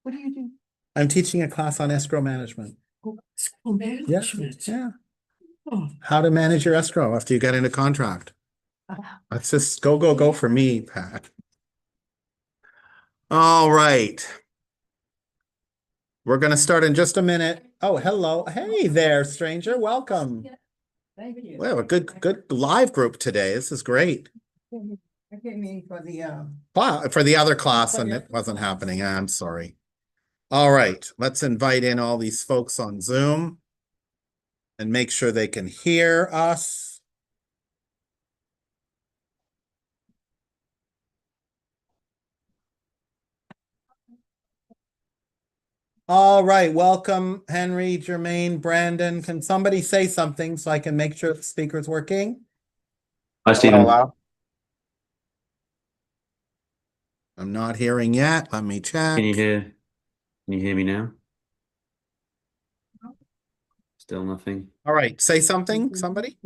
What do you do? I'm teaching a class on escrow management. School management. Yeah. Oh, How to manage your escrow after you get into contract. That's just go for me, Pat. All right. We're going to start in just a minute. Oh, hello. Hey there, stranger. Welcome. thank you. We have a good live group today. This is great. I came in for the Wow, for the other class and it wasn't happening. I'm sorry. All right, let's invite in all these folks on Zoom and make sure they can hear us. All right, welcome, Henry, Jermaine, Brandon. Can somebody say something so I can make sure the speaker's working? Hi, Stephen. Hello. I'm not hearing yet. Let me check. Can you hear me now? Still nothing. All right, say something, somebody.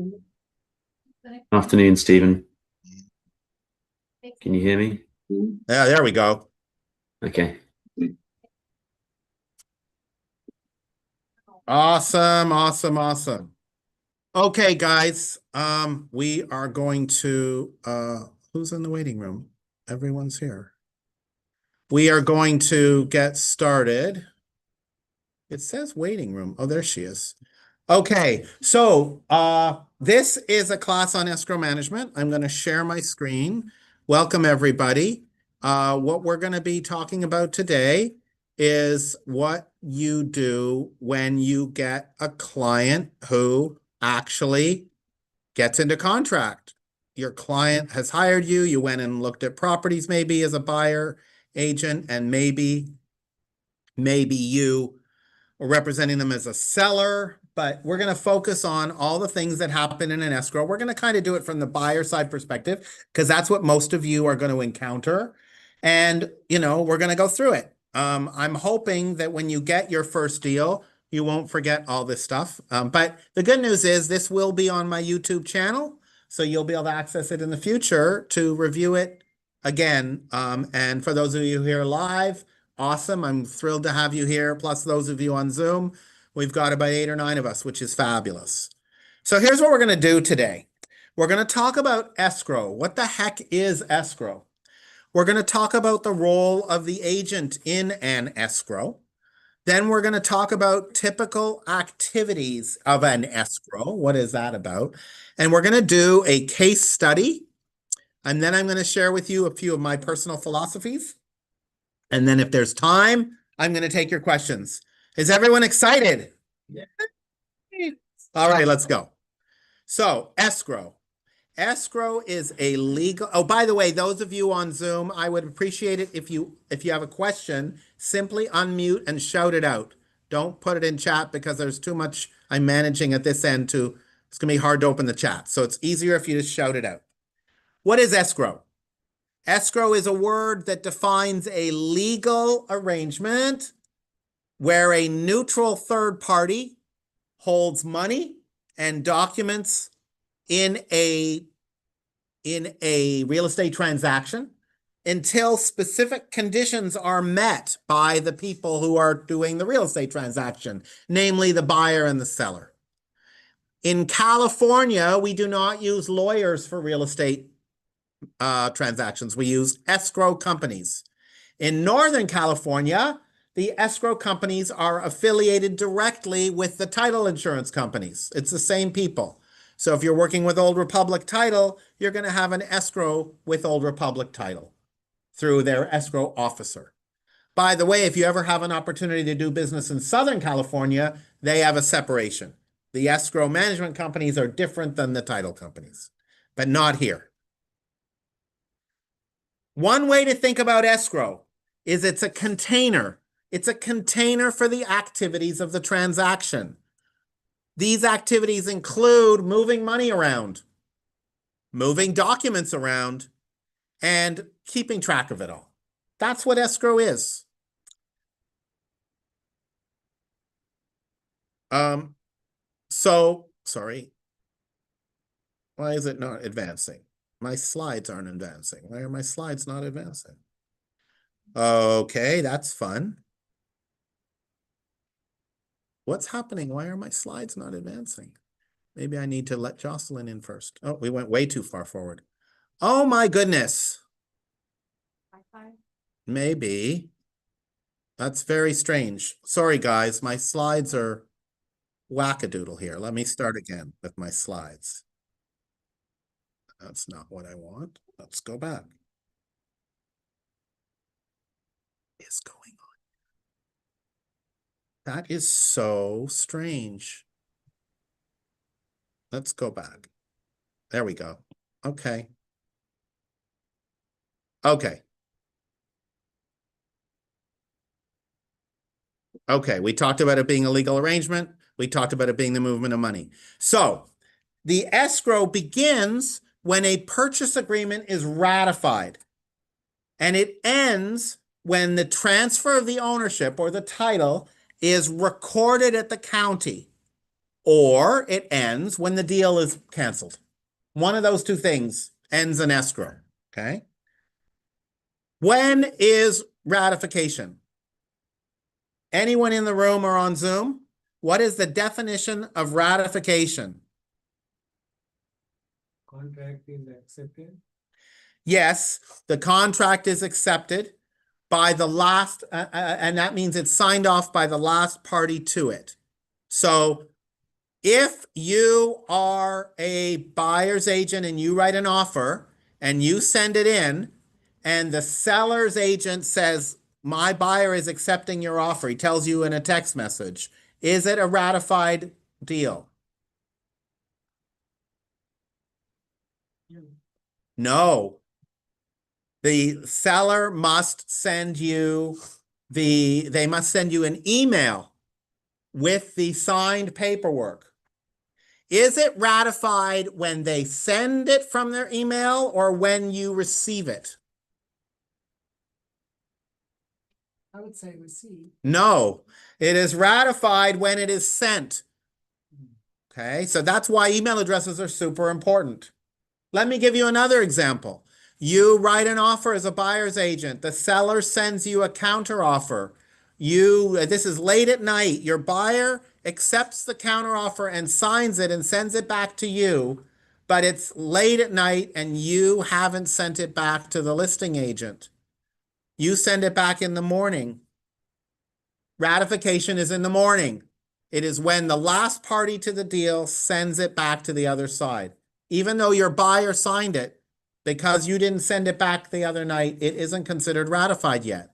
Afternoon, Stephen. Can you hear me? Yeah, there we go. Okay. Awesome. Okay, guys. We are going to who's in the waiting room? Everyone's here. We are going to get started. It says waiting room. Oh, there she is. Okay, so this is a class on escrow management. I'm going to share my screen. Welcome, everybody. What we're going to be talking about today is what you do when you get a client who actually gets into contract. Your client has hired you. You went and looked at properties maybe as a buyer agent, and maybe you are representing them as a seller, but we're going to focus on all the things that happen in an escrow. We're going to kind of do it from the buyer side perspective because that's what most of you are going to encounter. And, we're going to go through it. I'm hoping that when you get your first deal, you won't forget all this stuff. But the good news is this will be on my YouTube channel, so you'll be able to access it in the future to review it again. And for those of you here live, awesome. I'm thrilled to have you here. Plus those of you on Zoom, we've got about 8 or 9 of us, which is fabulous. So here's what we're going to do today. We're going to talk about escrow. What the heck is escrow? We're going to talk about the role of the agent in an escrow. Then we're going to talk about typical activities of an escrow. What is that about? And we're going to do a case study. And then I'm going to share with you a few of my personal philosophies. And then if there's time, I'm going to take your questions. Is everyone excited? Yeah. All right, let's go. So, escrow. Escrow is a legal... Oh, by the way, those of you on Zoom, I would appreciate it if you have a question, simply unmute and shout it out. Don't put it in chat because there's too much I'm managing at this end to... It's going to be hard to open the chat. So it's easier if you just shout it out. What is escrow? Escrow is a word that defines a legal arrangement where a neutral third party holds money and documents in a real estate transaction until specific conditions are met by the people who are doing the real estate transaction, namely the buyer and the seller. In California, we do not use lawyers for real estate transactions. We use escrow companies. In Northern California, the escrow companies are affiliated directly with the title insurance companies. It's the same people. So if you're working with Old Republic Title, you're going to have an escrow with Old Republic Title through their escrow officer. By the way, if you ever have an opportunity to do business in Southern California, they have a separation. The escrow management companies are different than the title companies, but not here. One way to think about escrow is it's a container. It's a container for the activities of the transaction. These activities include moving money around, moving documents around, and keeping track of it all. That's what escrow is. Sorry. Why is it not advancing? My slides aren't advancing. Why are my slides not advancing? Okay, that's fun. What's happening? Why are my slides not advancing? Maybe I need to let Jocelyn in first. Oh, we went way too far forward. Oh my goodness. Maybe. That's very strange. Sorry, guys. My slides are wackadoodle here. Let me start again with my slides. That's not what I want. Let's go back. What is going on? That is so strange. Let's go back. There we go. Okay. Okay. Okay, we talked about it being a legal arrangement. We talked about it being the movement of money. So the escrow begins when a purchase agreement is ratified, and it ends when the transfer of the ownership or the title is recorded at the county, or it ends when the deal is canceled. One of those two things ends an escrow, okay? When is ratification? Anyone in the room or on Zoom? What is the definition of ratification? Contract is accepted. Yes, the contract is accepted by the last, and that means it's signed off by the last party to it. So if you are a buyer's agent and you write an offer and you send it in, and the seller's agent says, my buyer is accepting your offer, he tells you in a text message, is it a ratified deal? No. The seller must send you they must send you an email with the signed paperwork. Is it ratified when they send it from their email or when you receive it? I would say receive. No, it is ratified when it is sent. Okay, so that's why email addresses are super important. Let me give you another example. You write an offer as a buyer's agent. The seller sends you a counter offer. This is late at night. Your buyer accepts the counter offer and signs it and sends it back to you, but it's late at night and you haven't sent it back to the listing agent. You send it back in the morning. Ratification is in the morning. It is when the last party to the deal sends it back to the other side. Even though your buyer signed it, because you didn't send it back the other night, it isn't considered ratified yet.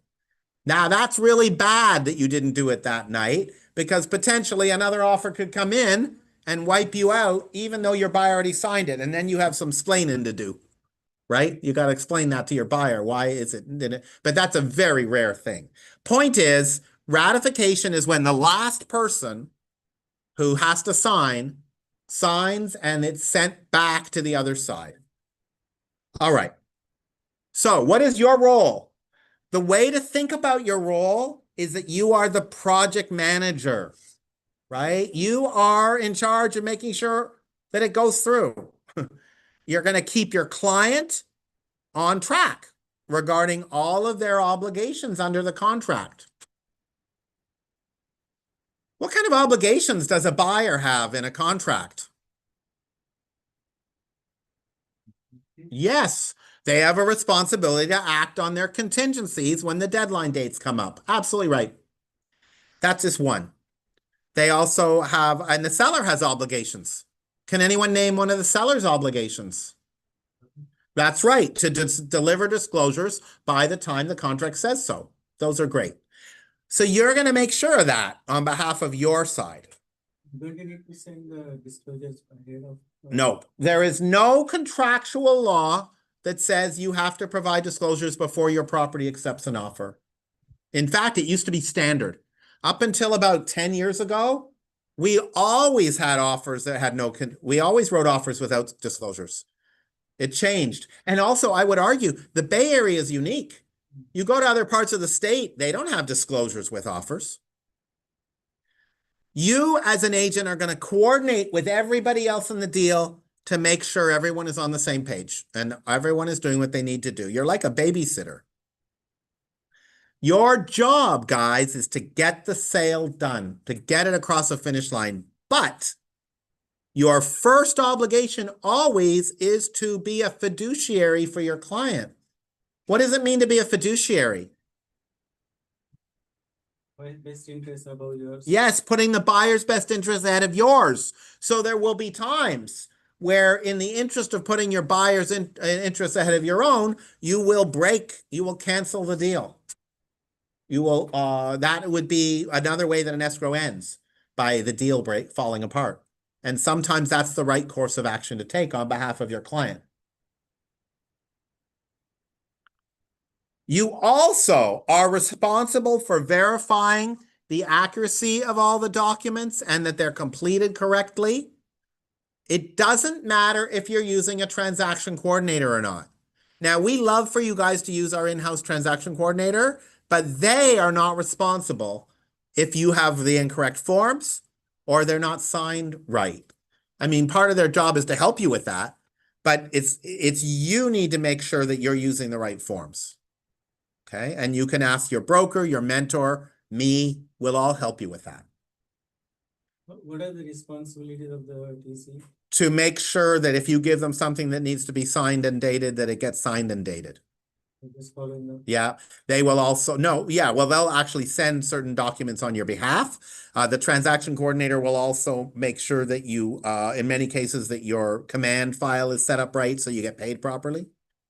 Now, that's really bad that you didn't do it that night, because potentially another offer could come in and wipe you out, even though your buyer already signed it. And then you have some explaining to do, right? You got to explain that to your buyer. Why is it? But that's a very rare thing. Point is, ratification is when the last person who has to sign signs and it's sent back to the other side. All right. So what is your role? The way to think about your role is that you are the project manager, right? You are in charge of making sure that it goes through. You're going to keep your client on track regarding all of their obligations under the contract. What kind of obligations does a buyer have in a contract? Yes, they have a responsibility to act on their contingencies when the deadline dates come up. Absolutely right. That's just one. They also have, and the seller has obligations. Can anyone name one of the seller's obligations? That's right, to deliver disclosures by the time the contract says so. Those are great. So you're going to make sure of that on behalf of your side. Don't you need to send the disclosures ahead of? No, there is no contractual law that says you have to provide disclosures before your property accepts an offer. In fact, it used to be standard. Up until about 10 years ago, we always had offers that had we always wrote offers without disclosures. It changed. And also, I would argue, the Bay Area is unique. You go to other parts of the state, they don't have disclosures with offers. You, as an agent, are going to coordinate with everybody else in the deal to make sure everyone is on the same page and everyone is doing what they need to do. You're like a babysitter. Your job, guys, is to get the sale done, to get it across the finish line. But your first obligation always is to be a fiduciary for your client. What does it mean to be a fiduciary? Best interest above yours. Yes, putting the buyer's best interest ahead of yours. So there will be times where, in the interest of putting your buyer's interest ahead of your own, you will cancel the deal. That would be another way that an escrow ends, by the deal falling apart. And sometimes that's the right course of action to take on behalf of your client. You also are responsible for verifying the accuracy of all the documents and that they're completed correctly. It doesn't matter if you're using a transaction coordinator or not. Now, we love for you guys to use our in-house transaction coordinator, but they are not responsible if you have the incorrect forms or they're not signed right. I mean, part of their job is to help you with that, but it's you need to make sure that you're using the right forms. Okay, and you can ask your broker, your mentor, me, we'll all help you with that. What are the responsibilities of the TC? To make sure that if you give them something that needs to be signed and dated, that it gets signed and dated. Just following them. Yeah, they will also, no, yeah, well, they'll actually send certain documents on your behalf. The transaction coordinator will also make sure that you, in many cases, that your command file is set up right so you get paid properly.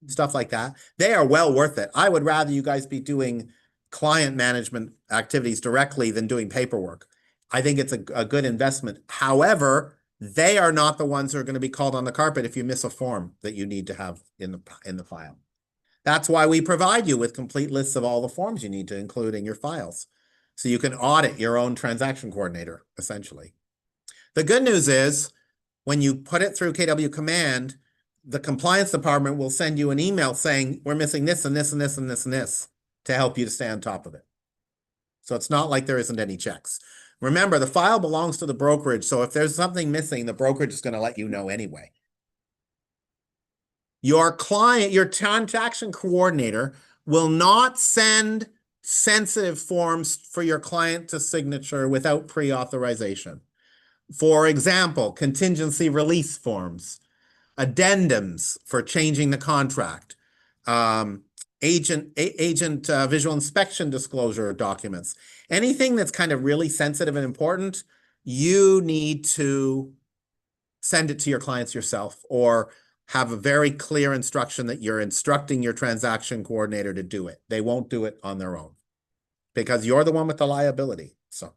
Stuff like that. They are well worth it. I would rather you guys be doing client management activities directly than doing paperwork. I think it's a good investment. However, they are not the ones who are going to be called on the carpet if you miss a form that you need to have in the file. That's why we provide you with complete lists of all the forms you need to include in your files. So you can audit your own transaction coordinator, essentially. The good news is, when you put it through KW Command, the compliance department will send you an email saying, we're missing this and this and this and this and this to help you to stay on top of it. So it's not like there isn't any checks. Remember, the file belongs to the brokerage. So if there's something missing, the brokerage is going to let you know anyway. Your client, your transaction coordinator will not send sensitive forms for your client to signature without pre-authorization. For example, contingency release forms, addendums for changing the contract, agent visual inspection disclosure documents, anything that's kind of really sensitive and important, you need to send it to your clients yourself, or have a very clear instruction that you're instructing your transaction coordinator to do it. They won't do it on their own because you're the one with the liability. So,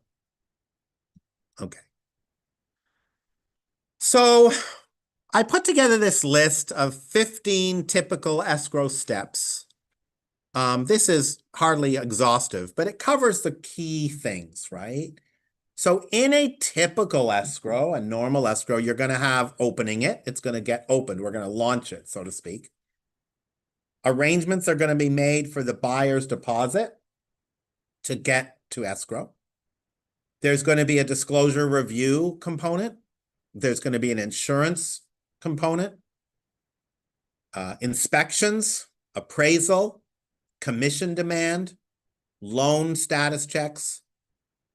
okay. So I put together this list of 15 typical escrow steps. This is hardly exhaustive, but it covers the key things, right? So in a typical escrow, a normal escrow, you're going to have opening it. It's going to get opened. We're going to launch it, so to speak. Arrangements are going to be made for the buyer's deposit to get to escrow. There's going to be a disclosure review component. There's going to be an insurance component, inspections, appraisal, commission demand, loan status checks.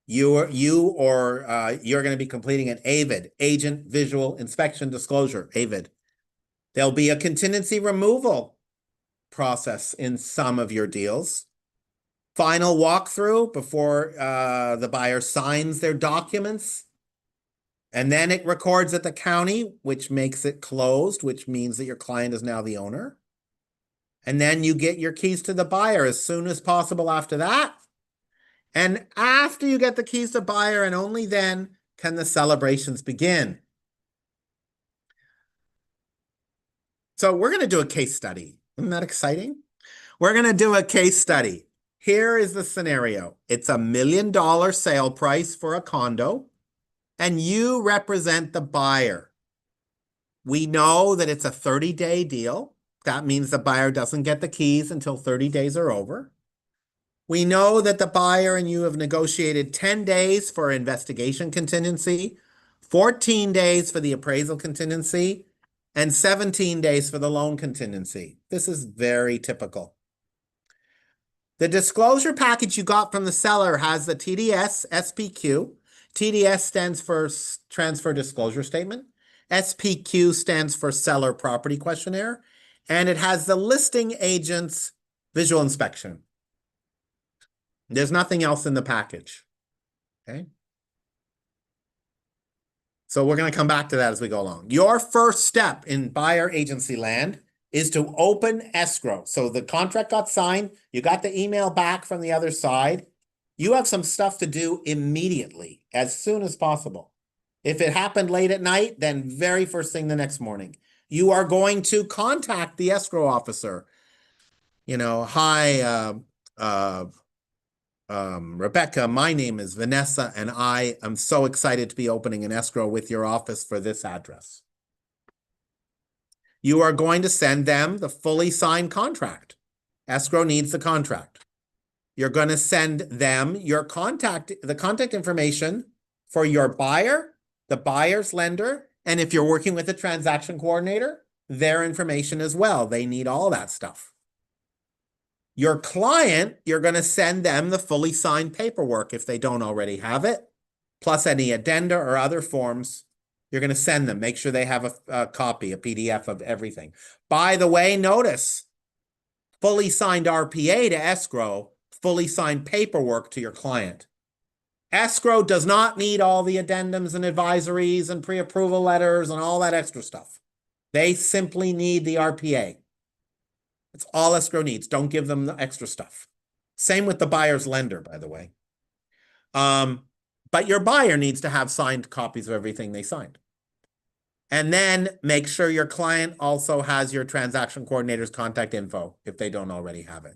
You're going to be completing an AVID, Agent Visual Inspection Disclosure, AVID. There'll be a contingency removal process in some of your deals. Final walkthrough before the buyer signs their documents. And then it records at the county, which makes it closed, which means that your client is now the owner. And then you get your keys to the buyer as soon as possible after that. And after you get the keys to buyer, and only then can the celebrations begin. So we're going to do a case study. Isn't that exciting? We're going to do a case study. Here is the scenario. It's $1 million sale price for a condo, and you represent the buyer. We know that it's a 30-day deal. That means the buyer doesn't get the keys until 30 days are over. We know that the buyer and you have negotiated 10 days for investigation contingency, 14 days for the appraisal contingency, and 17 days for the loan contingency. This is very typical. The disclosure package you got from the seller has the TDS SPQ. TDS stands for Transfer Disclosure Statement. SPQ stands for Seller Property Questionnaire. And it has the listing agent's visual inspection. There's nothing else in the package. Okay. So we're going to come back to that as we go along. Your first step in buyer agency land is to open escrow. So the contract got signed. You got the email back from the other side. You have some stuff to do immediately, as soon as possible. If it happened late at night, then very first thing the next morning. You are going to contact the escrow officer. You know, hi, Rebecca, my name is Vanessa, and I am so excited to be opening an escrow with your office for this address. You are going to send them the fully signed contract. Escrow needs the contract. You're going to send them your the contact information for your buyer, the buyer's lender, and if you're working with a transaction coordinator, their information as well. They need all that stuff. Your client, you're going to send them the fully signed paperwork if they don't already have it, plus any addenda or other forms. You're going to send them. Make sure they have a copy, a PDF of everything. By the way, notice, fully signed RPA to escrow, fully signed paperwork to your client. Escrow does not need all the addendums and advisories and pre-approval letters and all that extra stuff. They simply need the RPA. That's all escrow needs. Don't give them the extra stuff. Same with the buyer's lender, by the way. But your buyer needs to have signed copies of everything they signed. And then make sure your client also has your transaction coordinator's contact info if they don't already have it.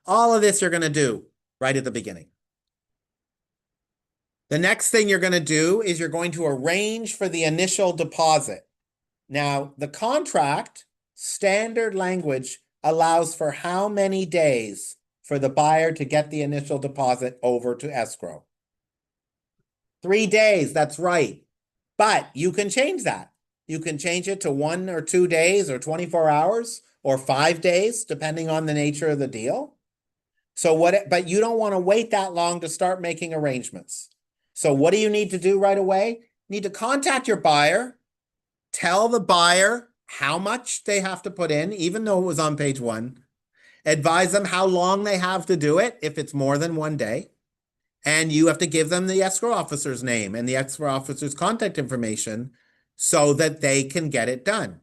All of this you're going to do right at the beginning. The next thing you're going to do is you're going to arrange for the initial deposit. Now, the contract, standard language, allows for how many days for the buyer to get the initial deposit over to escrow? 3 days, that's right. But you can change that. You can change it to 1 or 2 days or 24 hours or 5 days, depending on the nature of the deal. But you don't want to wait that long to start making arrangements. So what do you need to do right away? You need to contact your buyer, tell the buyer how much they have to put in, even though it was on page 1. Advise them how long they have to do it if it's more than 1 day. And you have to give them the escrow officer's name and the escrow officer's contact information so that they can get it done.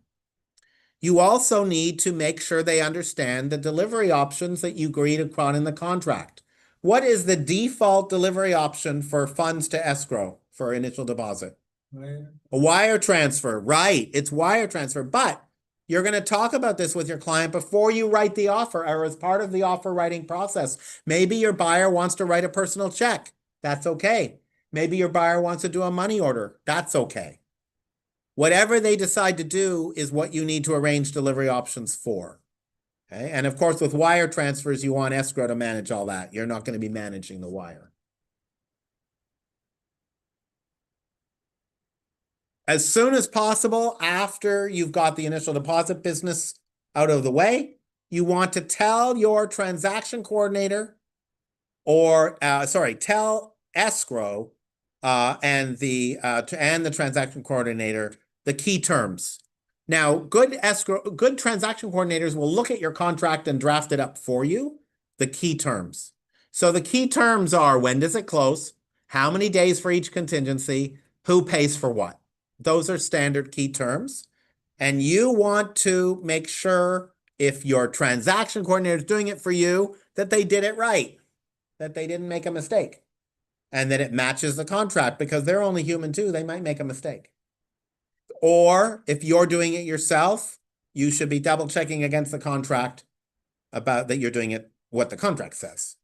You also need to make sure they understand the delivery options that you agreed upon in the contract. What is the default delivery option for funds to escrow for initial deposit? A wire transfer, right? It's wire transfer, but you're going to talk about this with your client before you write the offer or as part of the offer writing process. Maybe your buyer wants to write a personal check. That's okay. Maybe your buyer wants to do a money order. That's okay. Whatever they decide to do is what you need to arrange delivery options for. Okay? And of course, with wire transfers, you want escrow to manage all that. You're not going to be managing the wire. As soon as possible after you've got the initial deposit business out of the way, you want to tell your transaction coordinator tell escrow and the transaction coordinator the key terms. Now, good transaction coordinators will look at your contract and draft it up for you, the key terms. So the key terms are: when does it close? How many days for each contingency? Who pays for what? Those are standard key terms. And you want to make sure, if your transaction coordinator is doing it for you, that they did it right, that they didn't make a mistake, and that it matches the contract, because they're only human too. They might make a mistake. Or if you're doing it yourself, you should be double checking against the contract about that you're doing it what the contract says.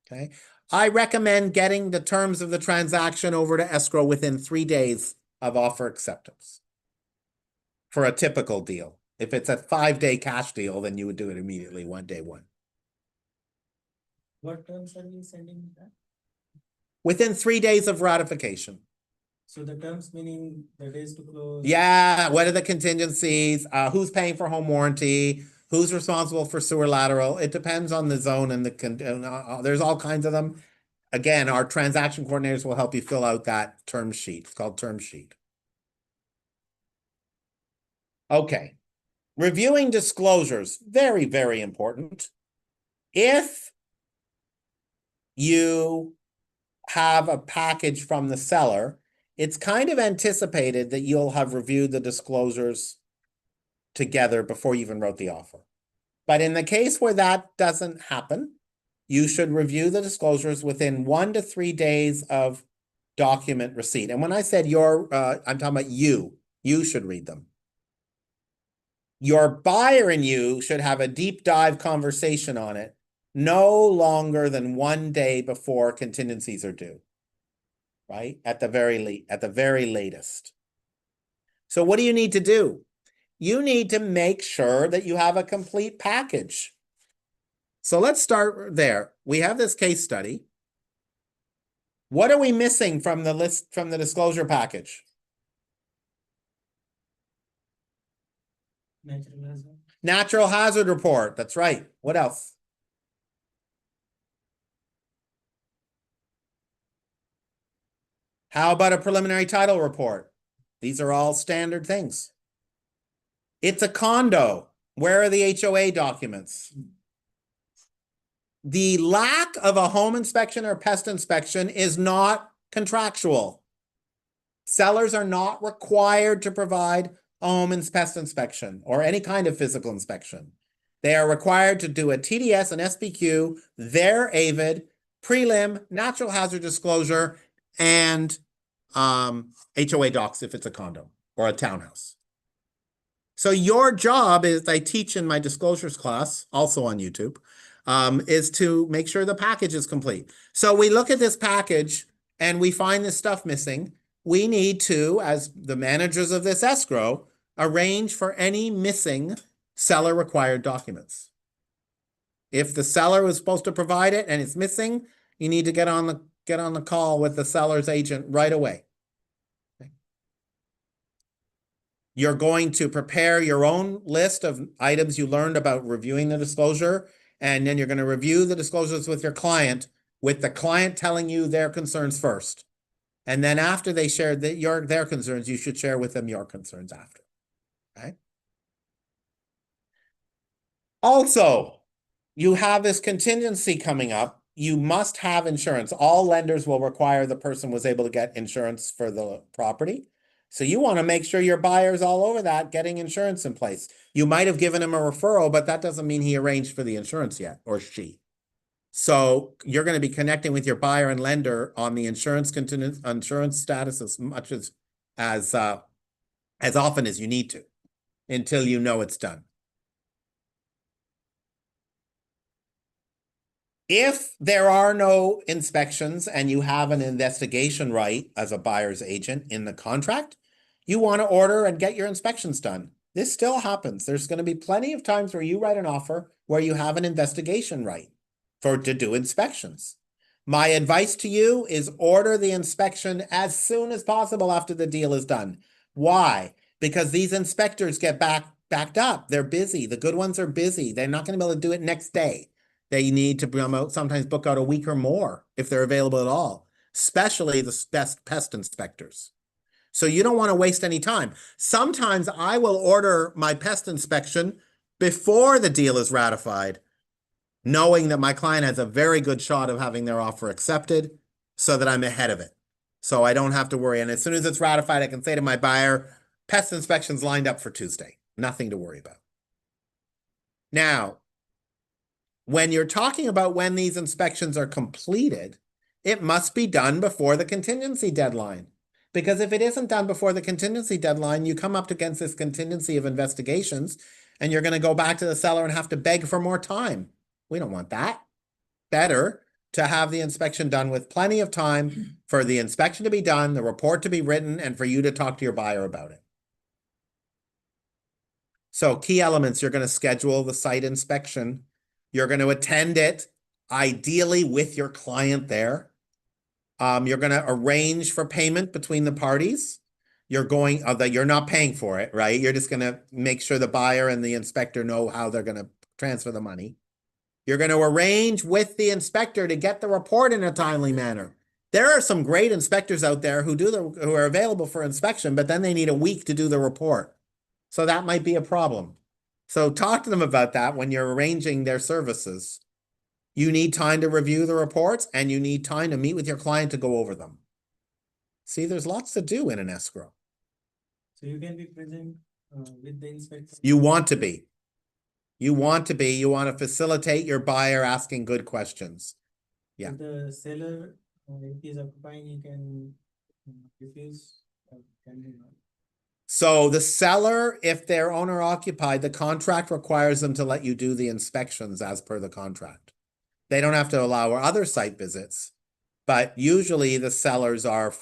Okay. I recommend getting the terms of the transaction over to escrow within 3 days of offer acceptance for a typical deal. If it's a 5-day cash deal, then you would do it immediately, day one. What terms are we sending back? Within 3 days of ratification. So the terms meaning the days to close? Yeah, what are the contingencies? Who's paying for home warranty? who's responsible for sewer lateral. It depends on the zone and there's all kinds of them. Again, our transaction coordinators will help you fill out that term sheet. It's called term sheet. Okay. Reviewing disclosures, very, very important. If you have a package from the seller, it's kind of anticipated that you'll have reviewed the disclosures together before you even wrote the offer. But in the case where that doesn't happen, you should review the disclosures within 1 to 3 days of document receipt. And when I said I'm talking about you should read them. Your buyer and you should have a deep dive conversation on it no longer than 1 day before contingencies are due, right? At the very latest. So what do you need to do? You need to make sure that you have a complete package. So let's start there. We have this case study. What are we missing from the list, from the disclosure package? Natural hazard. Natural hazard report. That's right. What else? How about a preliminary title report? These are all standard things. It's a condo. Where are the HOA documents? The lack of a home inspection or pest inspection is not contractual. Sellers are not required to provide a home and pest inspection or any kind of physical inspection. They are required to do a TDS, an SPQ, their AVID, prelim, natural hazard disclosure, and HOA docs if it's a condo or a townhouse. So your job is, I teach in my disclosures class, also on YouTube, is to make sure the package is complete. So we look at this package and we find this stuff missing. We need to, as the managers of this escrow, arrange for any missing seller required documents. If the seller was supposed to provide it and it's missing, you need to get on the call with the seller's agent right away. Okay. You're going to prepare your own list of items you learned about reviewing the disclosure, and then you're going to review the disclosures with your client, with the client telling you their concerns first. And then after they share their concerns, you should share with them your concerns after. Okay. Also, you have this contingency coming up. You must have insurance. All lenders will require the person was able to get insurance for the property. So you want to make sure your buyer's all over that, getting insurance in place. You might have given him a referral, but that doesn't mean he arranged for the insurance yet, or she. So you're going to be connecting with your buyer and lender on the insurance status as much as often as you need to, until you know it's done. If there are no inspections and you have an investigation right as a buyer's agent in the contract, you want to order and get your inspections done. This still happens. There's going to be plenty of times where you write an offer where you have an investigation right to do inspections. My advice to you is order the inspection as soon as possible after the deal is done. Why? Because these inspectors get backed up. They're busy. The good ones are busy. They're not going to be able to do it next day. They need to sometimes book out a week or more if they're available at all, especially the best pest inspectors. So you don't want to waste any time. Sometimes I will order my pest inspection before the deal is ratified, knowing that my client has a very good shot of having their offer accepted so that I'm ahead of it. So I don't have to worry. And as soon as it's ratified, I can say to my buyer, pest inspection's lined up for Tuesday. Nothing to worry about. Now, when you're talking about when these inspections are completed, it must be done before the contingency deadline. Because if it isn't done before the contingency deadline, you come up against this contingency of investigations, and you're going to go back to the seller and have to beg for more time. We don't want that. Better to have the inspection done with plenty of time for the inspection to be done, the report to be written, and for you to talk to your buyer about it. So key elements, you're going to schedule the site inspection. You're going to attend it, ideally with your client there. You're going to arrange for payment between the parties. you're going, that you're not paying for it, right? You're just gonna make sure the buyer and the inspector know how they're gonna transfer the money. You're gonna arrange with the inspector to get the report in a timely manner. There are some great inspectors out there who are available for inspection, but then they need a week to do the report. So that might be a problem. So talk to them about that when you're arranging their services. You need time to review the reports and you need time to meet with your client to go over them. See, there's lots to do in an escrow. So you can be present with the inspector. You want to be. You want to be. You want to facilitate your buyer asking good questions. Yeah. If the seller, if he is occupying, he can refuse, can he not? So the seller, if they're owner occupied, the contract requires them to let you do the inspections as per the contract. They don't have to allow other site visits, but usually the sellers are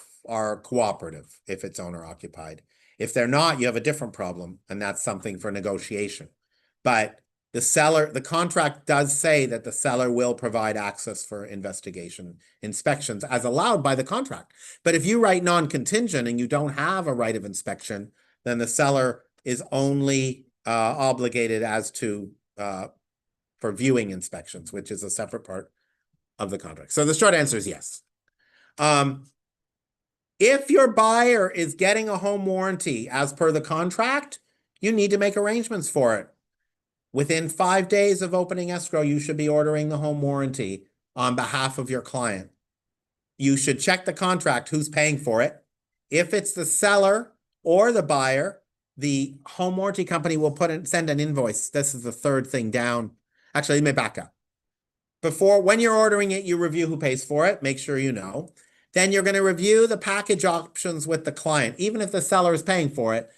cooperative if it's owner occupied. If they're not, you have a different problem, and that's something for negotiation. But the contract does say that the seller will provide access for investigation inspections as allowed by the contract. But if you write non-contingent and you don't have a right of inspection, then the seller is only obligated as to for viewing inspections, which is a separate part of the contract. So the short answer is yes. If your buyer is getting a home warranty as per the contract, you need to make arrangements for it. Within 5 days of opening escrow, you should be ordering the home warranty on behalf of your client. You should check the contract, who's paying for it. If it's the seller or the buyer, the home warranty company will send an invoice. This is the third thing down. Actually, let me back up. When you're ordering it, you review who pays for it. Make sure you know. Then you're going to review the package options with the client, even if the seller is paying for it.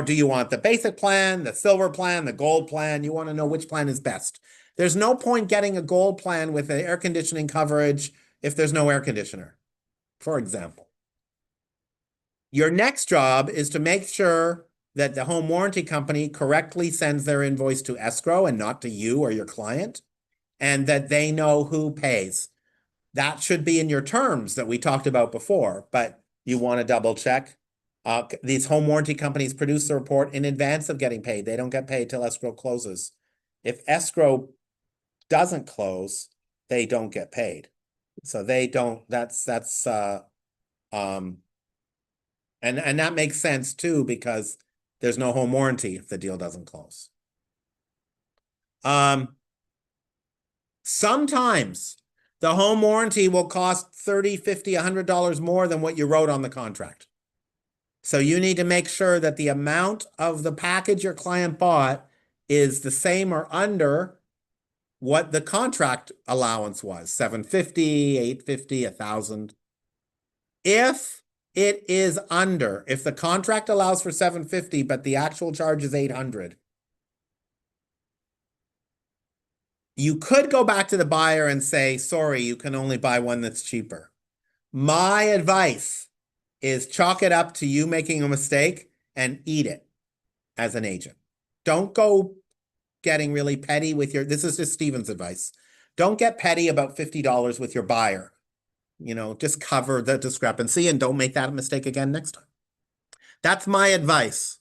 Do you want the basic plan, the silver plan, the gold plan? You want to know which plan is best. There's no point getting a gold plan with an air conditioning coverage if there's no air conditioner, for example. Your next job is to make sure that the home warranty company correctly sends their invoice to escrow and not to you or your client, and that they know who pays. That should be in your terms that we talked about before, but you want to double check. These home warranty companies produce the report in advance of getting paid. They don't get paid till escrow closes. If escrow doesn't close, they don't get paid. So they don't, and that makes sense too, because there's no home warranty if the deal doesn't close. Sometimes the home warranty will cost $30, $50, $100 more than what you wrote on the contract. So you need to make sure that the amount of the package your client bought is the same or under what the contract allowance was, $750, $850, $1,000. If it is under, if the contract allows for $750, but the actual charge is $800, you could go back to the buyer and say, sorry, you can only buy one that's cheaper. My advice is chalk it up to you making a mistake and eat it as an agent. Don't go getting really petty with this is just Steven's advice. Don't get petty about $50 with your buyer. Just cover the discrepancy and don't make that mistake again next time. That's my advice.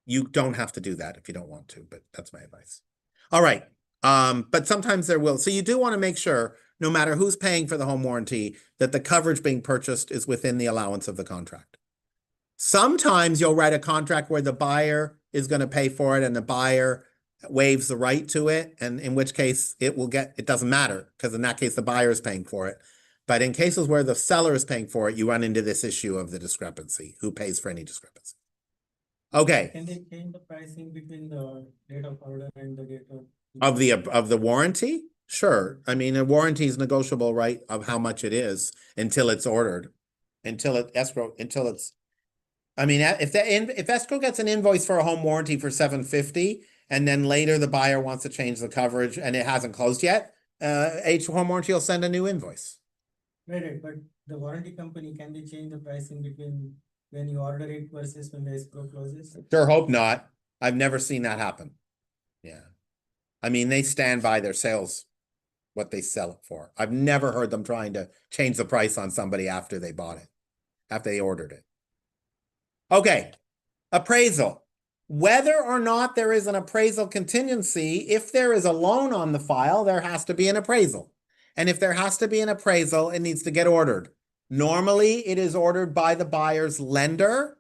You don't have to do that if you don't want to, but that's my advice. All right. But sometimes there will. So you do want to make sure, no matter who's paying for the home warranty, that the coverage being purchased is within the allowance of the contract. Sometimes you'll write a contract where the buyer is going to pay for it and the buyer waives the right to it. And in which case it doesn't matter, because in that case, the buyer is paying for it. But in cases where the seller is paying for it, you run into this issue of the discrepancy. Who pays for any discrepancy? Okay. Can they change the pricing between the date of order and the date of the warranty? Sure. I mean, a warranty is negotiable, right, of how much it is until it's ordered, until it's. I mean, if escrow gets an invoice for a home warranty for $750, and then later the buyer wants to change the coverage and it hasn't closed yet, home warranty will send a new invoice. Right, but the warranty company, can they change the pricing between when you order it versus when the escrow closes? Sure hope not. I've never seen that happen. Yeah. I mean, they stand by their sales, what they sell it for. I've never heard them trying to change the price on somebody after they bought it. after they ordered it. Okay, appraisal. Whether or not there is an appraisal contingency, if there is a loan on the file, there has to be an appraisal. And if there has to be an appraisal, it needs to get ordered. Normally, it is ordered by the buyer's lender.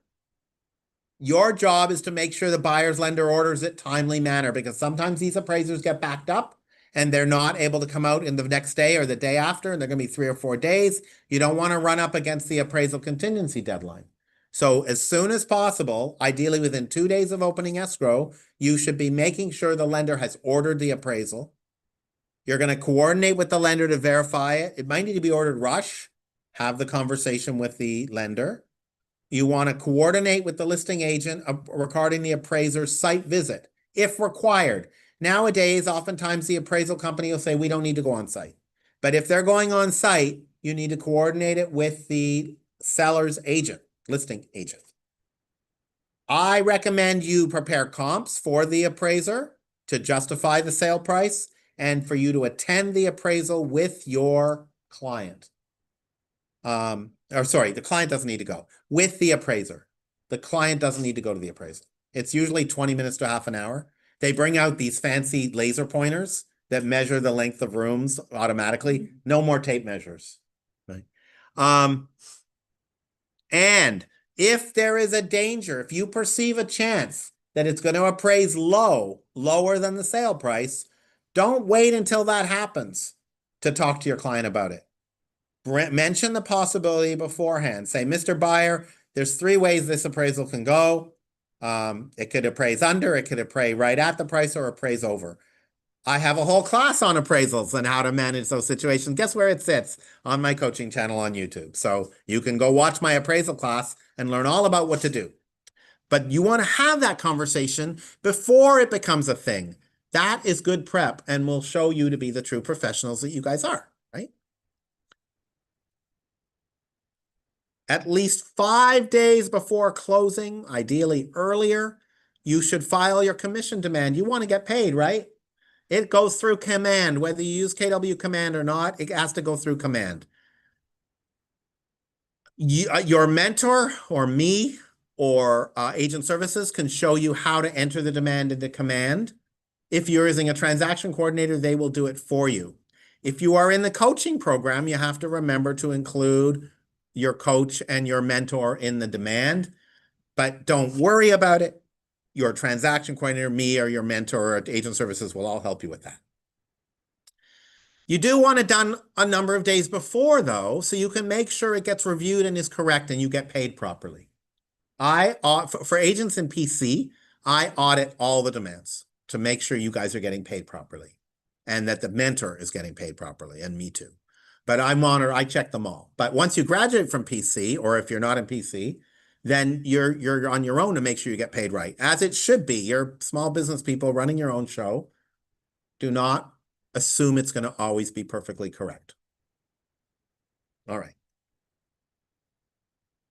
Your job is to make sure the buyer's lender orders it timely manner, because sometimes these appraisers get backed up and they're not able to come out in the next day or the day after, and they're going to be 3 or 4 days. You don't want to run up against the appraisal contingency deadline. So as soon as possible, ideally within 2 days of opening escrow, you should be making sure the lender has ordered the appraisal. You're going to coordinate with the lender to verify it. It might need to be ordered rush. Have the conversation with the lender. You want to coordinate with the listing agent regarding the appraiser's site visit, if required. Nowadays, oftentimes the appraisal company will say, we don't need to go on site. But if they're going on site, you need to coordinate it with the seller's agent, listing agent. I recommend you prepare comps for the appraiser to justify the sale price and for you to attend the appraisal with your client. The client doesn't need to go with the appraiser. The client doesn't need to go to the appraisal. It's usually 20 minutes to half an hour. They bring out these fancy laser pointers that measure the length of rooms automatically. No more tape measures. Right. And if there is a danger, if you perceive a chance that it's going to appraise lower than the sale price, don't wait until that happens to talk to your client about it. Mention the possibility beforehand. Say, Mr. Buyer, there's 3 ways this appraisal can go. It could appraise under, it could appraise right at the price, or appraise over. I have a whole class on appraisals and how to manage those situations. Guess where it sits? On my coaching channel on YouTube. So you can go watch my appraisal class and learn all about what to do. But you want to have that conversation before it becomes a thing. That is good prep and will show you to be the true professionals that you guys are, right? At least 5 days before closing, ideally earlier, you should file your commission demand. You want to get paid, right? It goes through command. Whether you use KW command or not, it has to go through command. Your mentor or me or agent services can show you how to enter the demand into command. If you're using a transaction coordinator, they will do it for you. If you are in the coaching program, you have to remember to include your coach and your mentor in the demand, but don't worry about it. Your transaction coordinator, me, or your mentor or agent services will all help you with that. You do want it done a number of days before, though, so you can make sure it gets reviewed and is correct and you get paid properly. For agents in PC, I audit all the demands to make sure you guys are getting paid properly and that the mentor is getting paid properly, and me too. But I check them all. But once you graduate from PC, or if you're not in PC, then you're on your own to make sure you get paid right, as it should be. You're small business people running your own show. Do not assume it's going to always be perfectly correct. All right.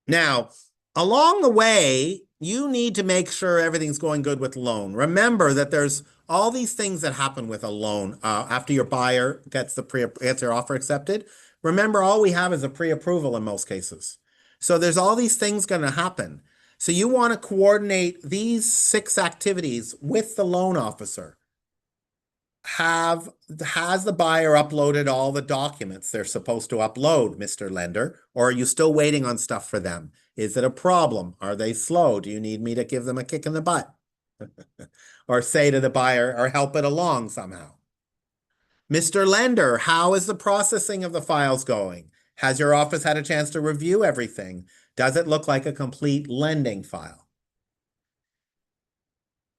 Now, along the way, you need to make sure everything's going good with loan. Remember that there's all these things that happen with a loan after your buyer gets their offer accepted. Remember, all we have is a pre-approval in most cases. So there's all these things going to happen. So you want to coordinate these 6 activities with the loan officer. Has the buyer uploaded all the documents they're supposed to upload, Mr. Lender? Or are you still waiting on stuff for them? Is it a problem? Are they slow? Do you need me to give them a kick in the butt? Or say to the buyer, or help it along somehow? Mr. Lender, how is the processing of the files going? Has your office had a chance to review everything? Does it look like a complete lending file?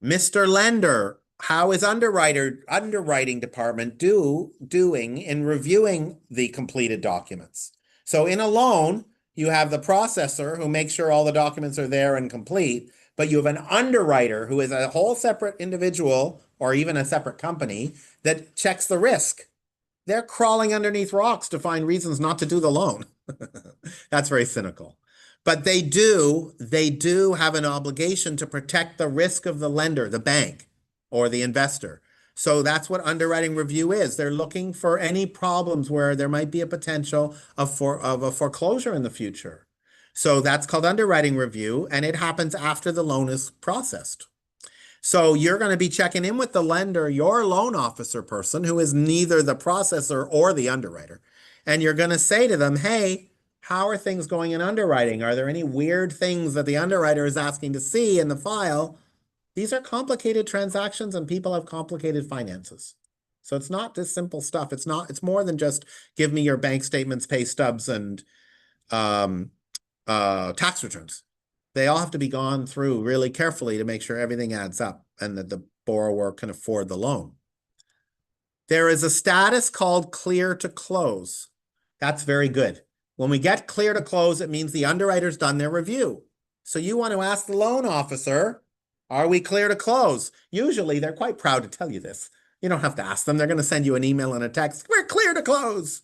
Mr. Lender, how is underwriting department doing in reviewing the completed documents? So in a loan, you have the processor who makes sure all the documents are there and complete, but you have an underwriter who is a whole separate individual or even a separate company that checks the risk. They're crawling underneath rocks to find reasons not to do the loan. That's very cynical. But they do have an obligation to protect the risk of the lender, the bank, or the investor. So that's what underwriting review is. They're looking for any problems where there might be a potential of a foreclosure in the future. So that's called underwriting review, and it happens after the loan is processed. So you're going to be checking in with the lender, your loan officer person, who is neither the processor or the underwriter. And you're going to say to them, hey, how are things going in underwriting? Are there any weird things that the underwriter is asking to see in the file? These are complicated transactions and people have complicated finances. So it's not this simple stuff. It's more than just give me your bank statements, pay stubs, and tax returns. They all have to be gone through really carefully to make sure everything adds up and that the borrower can afford the loan. There is a status called clear to close. That's very good. When we get clear to close, it means the underwriter's done their review. So you want to ask the loan officer, are we clear to close? Usually they're quite proud to tell you this. You don't have to ask them. They're going to send you an email and a text. We're clear to close.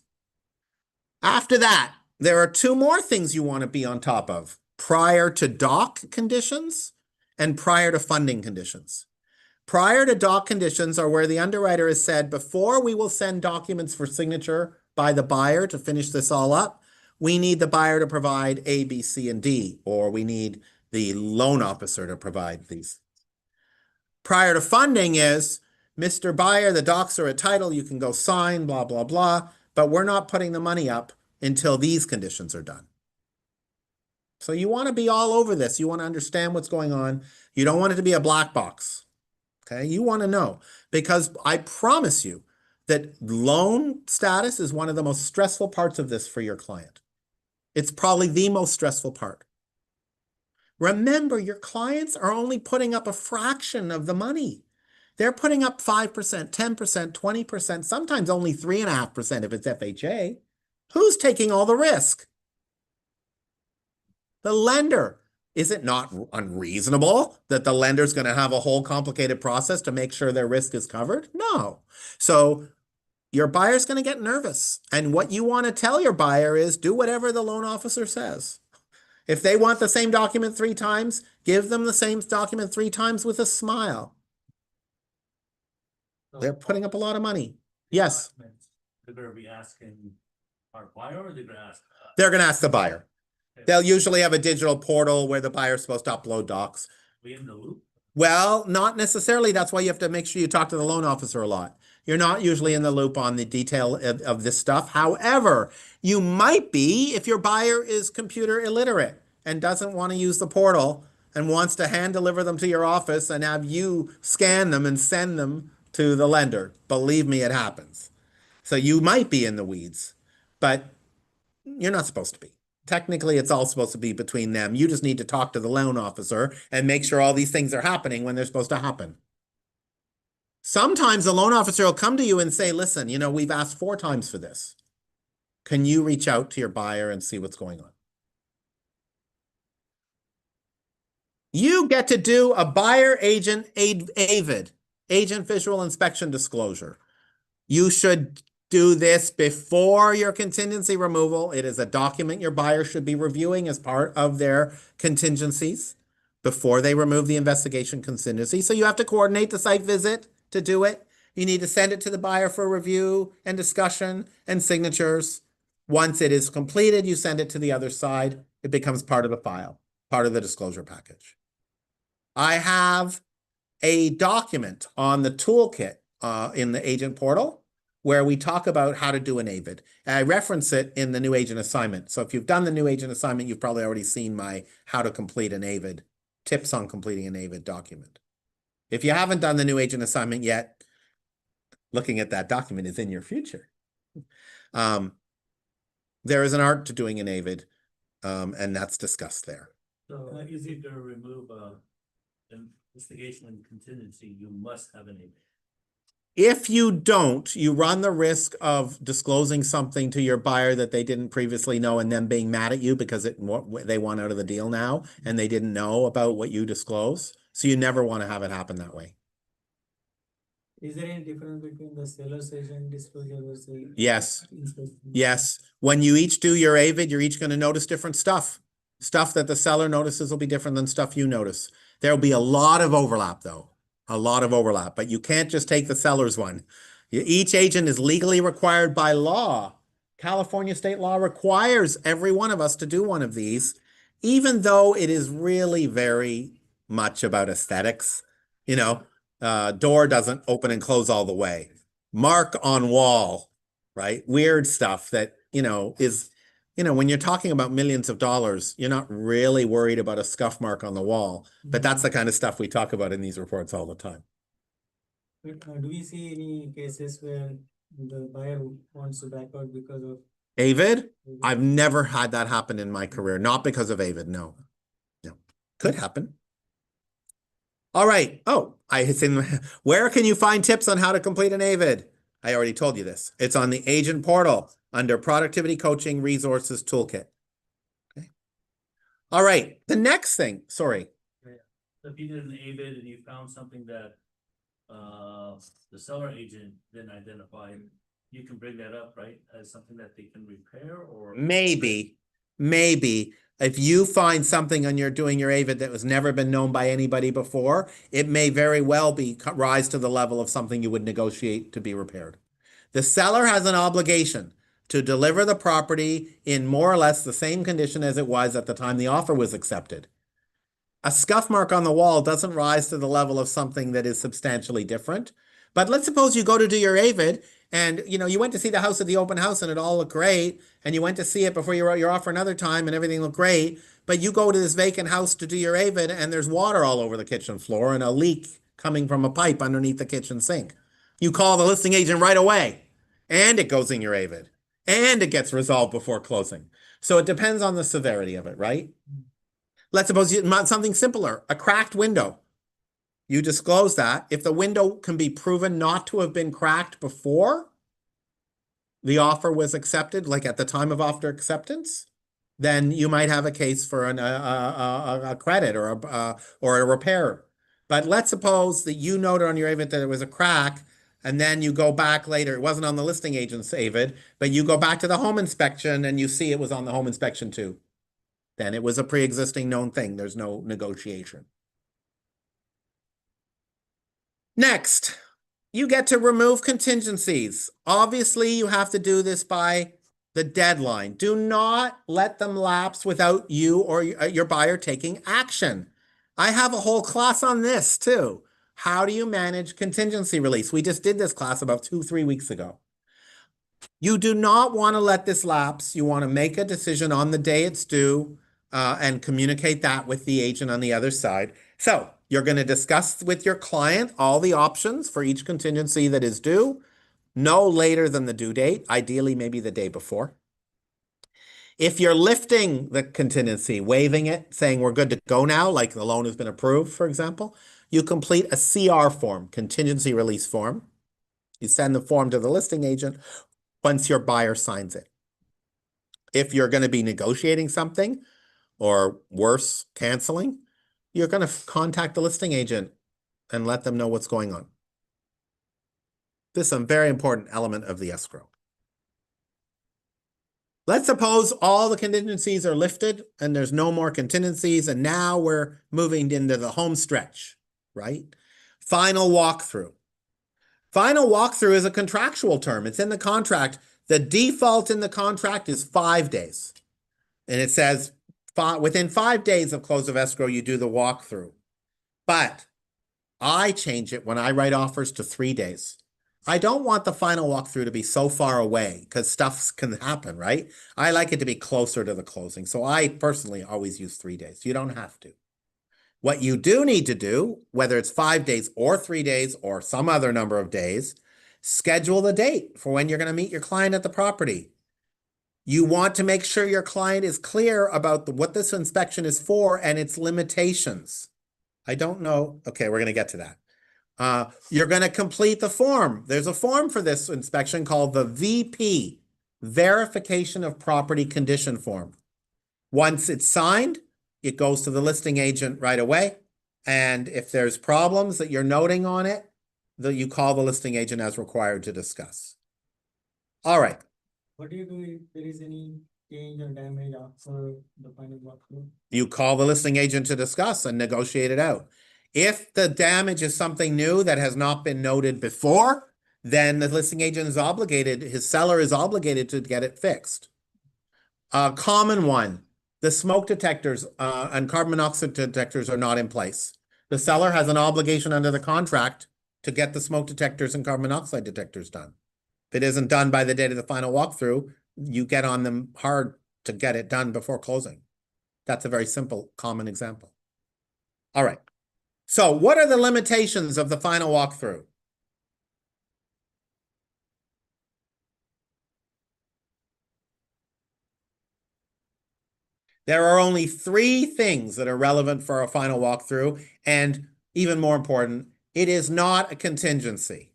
After that, there are two more things you want to be on top of: prior to doc conditions and prior to funding conditions. Prior to doc conditions are where the underwriter has said, before we will send documents for signature by the buyer to finish this all up, we need the buyer to provide A, B, C, and D, or we need the loan officer to provide these. Prior to funding is, Mr. Buyer, the docs are a title, you can go sign, blah, blah, blah, but we're not putting the money up until these conditions are done. So you want to be all over this. You want to understand what's going on. You don't want it to be a black box. Okay, you want to know, because I promise you that loan status is one of the most stressful parts of this for your client. It's probably the most stressful part. Remember, your clients are only putting up a fraction of the money. They're putting up 5%, 10%, 20%, sometimes only 3.5% if it's FHA. Who's taking all the risk? The lender. Is it not unreasonable that the lender's going to have a whole complicated process to make sure their risk is covered? No. So your buyer's going to get nervous. And what you want to tell your buyer is do whatever the loan officer says. If they want the same document 3 times, give them the same document 3 times with a smile. They're putting up a lot of money. Yes. They're going to be asking our buyer, or they're going to ask? They're going to ask the buyer. They'll usually have a digital portal where the buyer's supposed to upload docs. We in the loop? Well, not necessarily. That's why you have to make sure you talk to the loan officer a lot. You're not usually in the loop on the detail of this stuff. However, you might be if your buyer is computer illiterate and doesn't want to use the portal and wants to hand deliver them to your office and have you scan them and send them to the lender. Believe me, it happens. So you might be in the weeds, but you're not supposed to be. Technically, it's all supposed to be between them. You just need to talk to the loan officer and make sure all these things are happening when they're supposed to happen. Sometimes the loan officer will come to you and say, listen, you know, we've asked 4 times for this. Can you reach out to your buyer and see what's going on? You get to do a buyer agent AVID, agent visual inspection disclosure. You should do this before your contingency removal. It is a document your buyer should be reviewing as part of their contingencies before they remove the investigation contingency. So you have to coordinate the site visit to do it. You need to send it to the buyer for review and discussion and signatures. Once it is completed, you send it to the other side. It becomes part of the file, part of the disclosure package. I have a document on the toolkit in the agent portal where we talk about how to do an AVID. And I reference it in the new agent assignment. So if you've done the new agent assignment, you've probably already seen my how to complete an AVID, tips on completing an AVID document. If you haven't done the new agent assignment yet, looking at that document is in your future. There is an art to doing an AVID, and that's discussed there. So is it to remove investigation and contingency, you must have an AVID? If you don't, you run the risk of disclosing something to your buyer that they didn't previously know and them being mad at you because they want out of the deal now and they didn't know about what you disclose. So you never want to have it happen that way. Is there any difference between the seller's agent disclosure versus? Yes. inspection? Yes. When you each do your AVID, you're each going to notice different stuff. Stuff that the seller notices will be different than stuff you notice. There'll be a lot of overlap though. A lot of overlap, but you can't just take the seller's one. Each agent is legally required by law. California state law requires every one of us to do one of these. even though it is really very much about aesthetics, you know, door doesn't open and close all the way. Mark on wall, right? Weird stuff that, is, when you're talking about millions of dollars, you're not really worried about a scuff mark on the wall, but that's the kind of stuff we talk about in these reports all the time. But do we see any cases where the buyer wants to back out because of? Avid? I've never had that happen in my career. Not because of Avid, no. No. Could happen. All right. Oh, where can you find tips on how to complete an Avid? I already told you this. It's on the agent portal under Productivity Coaching Resources Toolkit. Okay. All right. The next thing, sorry. If you did an ABID and you found something that the seller agent didn't identify, you can bring that up, right? As something that they can repair or Maybe if you find something and you're doing your AVID that was never been known by anybody before, it may very well rise to the level of something you would negotiate to be repaired. The seller has an obligation to deliver the property in more or less the same condition as it was at the time the offer was accepted. A scuff mark on the wall doesn't rise to the level of something that is substantially different. But let's suppose you go to do your AVID and, you went to see the house at the open house and it all looked great. And you went to see it before you wrote your offer another time and everything looked great. But you go to this vacant house to do your AVID and there's water all over the kitchen floor and a leak coming from a pipe underneath the kitchen sink. You call the listing agent right away and it goes in your AVID and it gets resolved before closing. So it depends on the severity of it, right? Let's suppose you want something simpler, a cracked window. You disclose that. If the window can be proven not to have been cracked before the offer was accepted, like at the time of offer acceptance, then you might have a case for a credit or a repair. But let's suppose that you noted on your AVID that it was a crack, and then you go back later. It wasn't on the listing agent's AVID, but you go back to the home inspection and you see it was on the home inspection too. Then it was a pre-existing known thing. There's no negotiation. Next, you get to remove contingencies. Obviously, you have to do this by the deadline. Do not let them lapse without you or your buyer taking action. I have a whole class on this too. How do you manage contingency release? We just did this class about 2-3 weeks ago. You do not want to let this lapse. You want to make a decision on the day it's due and communicate that with the agent on the other side. So you're going to discuss with your client all the options for each contingency that is due, no later than the due date, ideally maybe the day before. If you're lifting the contingency, waiving it, saying we're good to go now, like the loan has been approved, for example, you complete a CR form, contingency release form. You send the form to the listing agent once your buyer signs it. If you're going to be negotiating something, or worse, canceling, you're going to contact the listing agent and let them know what's going on. This is a very important element of the escrow. Let's suppose all the contingencies are lifted and there's no more contingencies, and now we're moving into the home stretch, right? Final walkthrough. Final walkthrough is a contractual term. It's in the contract. The default in the contract is 5 days. And it says within 5 days of close of escrow, you do the walkthrough. But I change it when I write offers to 3 days. I don't want the final walkthrough to be so far away because stuff can happen, right? I like it to be closer to the closing. So I personally always use 3 days. You don't have to. What you do need to do, whether it's 5 days or 3 days or some other number of days, schedule the date for when you're going to meet your client at the property. You want to make sure your client is clear about what this inspection is for and its limitations. I don't know. Okay, we're going to get to that. You're going to complete the form. There's a form for this inspection called the VP, Verification of Property Condition Form. Once it's signed, it goes to the listing agent right away. And if there's problems that you're noting on it, you call the listing agent as required to discuss. All right. What do you do if there is any change or damage after the final walkthrough? You call the listing agent to discuss and negotiate it out. If the damage is something new that has not been noted before, then the listing agent is obligated, his seller is obligated to get it fixed. A common one the smoke detectors and carbon monoxide detectors are not in place. The seller has an obligation under the contract to get the smoke detectors and carbon monoxide detectors done. If it isn't done by the date of the final walkthrough, you get on them hard to get it done before closing. That's a very simple, common example. All right. So what are the limitations of the final walkthrough? There are only 3 things that are relevant for a final walkthrough, and even more important, it is not a contingency.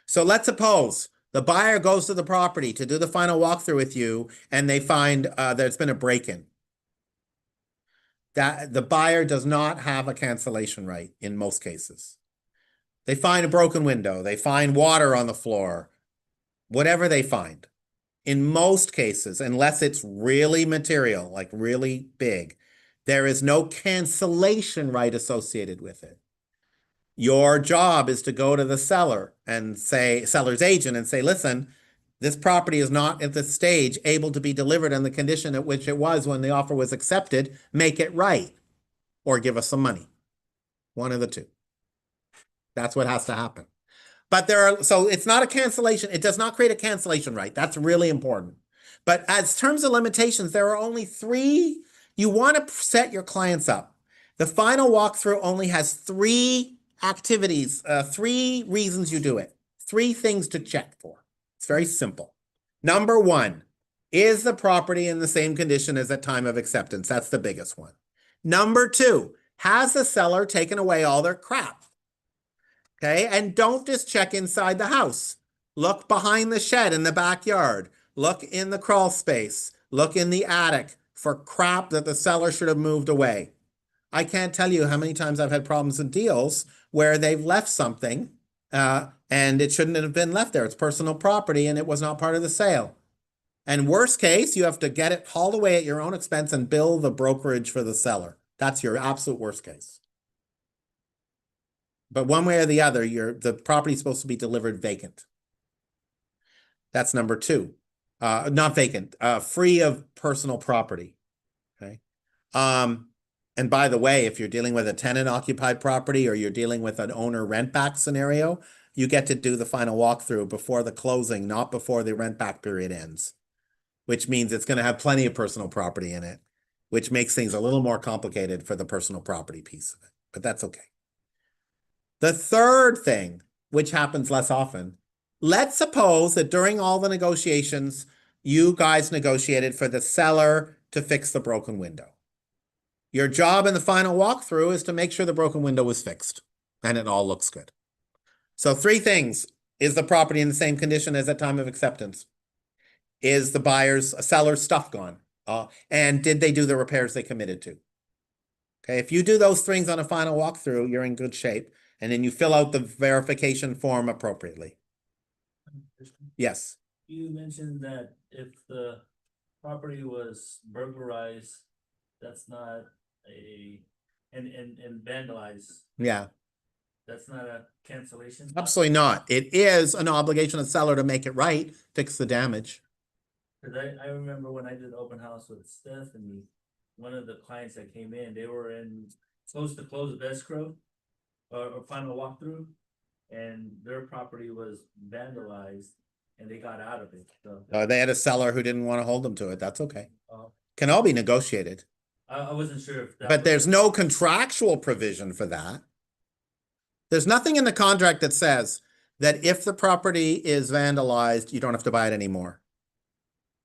So let's suppose the buyer goes to the property to do the final walkthrough with you, and they find there's been a break-in. That the buyer does not have a cancellation right in most cases. They find a broken window, they find water on the floor, whatever they find. In most cases, unless it's really material, like really big, there is no cancellation right associated with it. Your job is to go to the seller and say, seller's agent, and say, listen, this property is not at this stage able to be delivered in the condition at which it was when the offer was accepted. Make it right, or give us some money. One of the two. That's what has to happen. But so it's not a cancellation. It does not create a cancellation right. That's really important. But as terms of limitations, there are only 3. You want to set your clients up. The final walkthrough only has 3 activities, 3 reasons you do it. 3 things to check for. It's very simple. Number 1, is the property in the same condition as at time of acceptance? That's the biggest one. Number 2, has the seller taken away all their crap? Okay, and don't just check inside the house. Look behind the shed in the backyard. Look in the crawl space. Look in the attic for crap that the seller should have moved away. I can't tell you how many times I've had problems in deals where they've left something and it shouldn't have been left there. It's personal property and it was not part of the sale. And worst case, you have to get it hauled away at your own expense and bill the brokerage for the seller. That's your absolute worst case. But one way or the other, the property is supposed to be delivered vacant. That's number 2. Not vacant, free of personal property. Okay. And by the way, if you're dealing with a tenant occupied property or you're dealing with an owner rent back scenario, you get to do the final walkthrough before the closing, not before the rent back period ends, which means it's going to have plenty of personal property in it, which makes things a little more complicated for the personal property piece of it, but that's okay. The third thing, which happens less often, let's suppose that during all the negotiations, you guys negotiated for the seller to fix the broken window. Your job in the final walkthrough is to make sure the broken window is fixed and it all looks good. So 3 things. Is the property in the same condition as at time of acceptance? Is the seller's stuff gone? And did they do the repairs they committed to? Okay, if you do those things on a final walkthrough, you're in good shape. And then you fill out the verification form appropriately. Yes. You mentioned that if the property was burglarized, that's not and vandalized, Yeah. that's not a cancellation? Absolutely not. It is an obligation of the seller to make it right, fix the damage. Cause I remember when I did open house with Stephanie, one of the clients that came in, they were supposed to close with escrow or final walkthrough, and their property was vandalized and they got out of it. So They had a seller who didn't want to hold them to it. That's okay. uh, Can all be negotiated. I wasn't sure if that. But there's no contractual provision for that. There's nothing in the contract that says that if the property is vandalized, you don't have to buy it anymore.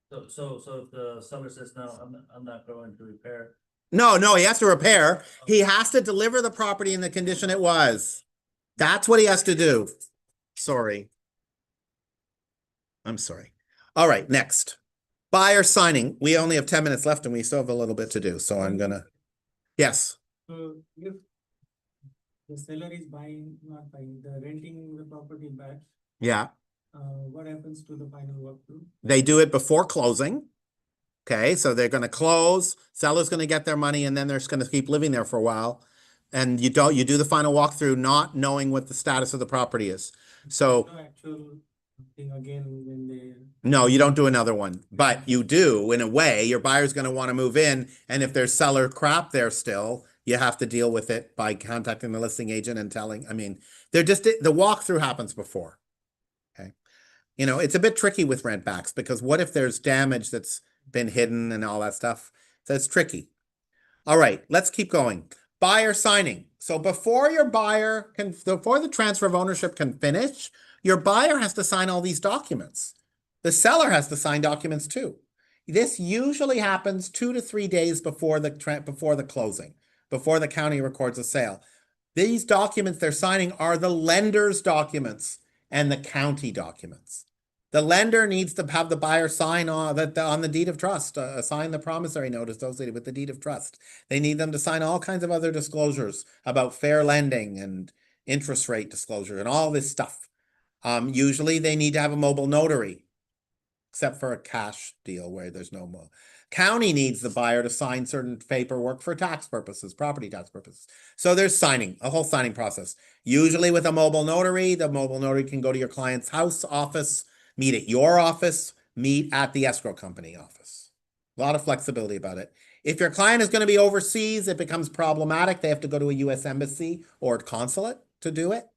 So if the seller says, no, I'm not going to repair. No, he has to repair. He has to deliver the property in the condition it was. That's what he has to do. Sorry. I'm sorry. All right, next. Buyer signing. We only have 10 minutes left and we still have a little bit to do. So I'm gonna, yes. So if the seller is not buying, the renting the property back, Yeah. what happens to the final walkthrough? They do it before closing. Okay, so they're going to close, seller's going to get their money, and then they're just going to keep living there for a while. And you do the final walkthrough not knowing what the status of the property is. So No actual Thing again when they. No, you don't do another one, but you do in a way. Your buyer's going to want to move in, and if there's seller crap there still, you have to deal with it by contacting the listing agent and telling. I mean, they're just the walkthrough happens before. Okay, it's a bit tricky with rent backs because what if there's damage that's been hidden and all that stuff? So it's tricky. All right, let's keep going. Buyer signing. So before the transfer of ownership can finish, your buyer has to sign all these documents. The seller has to sign documents too. This usually happens 2 to 3 days before the closing, before the county records a sale. These documents they're signing are the lender's documents and the county documents. The lender needs to have the buyer sign on the deed of trust, sign the promissory note associated with the deed of trust. They need them to sign all kinds of other disclosures about fair lending and interest rate disclosure and all this stuff. Usually they need to have a mobile notary, except for a cash deal where there's no more. County needs the buyer to sign certain paperwork for tax purposes, property tax purposes. So there's a whole signing process. Usually with a mobile notary, the mobile notary can go to your client's house, office, meet at your office, meet at the escrow company office. A lot of flexibility about it. If your client is going to be overseas, it becomes problematic. They have to go to a U.S. embassy or a consulate to do it.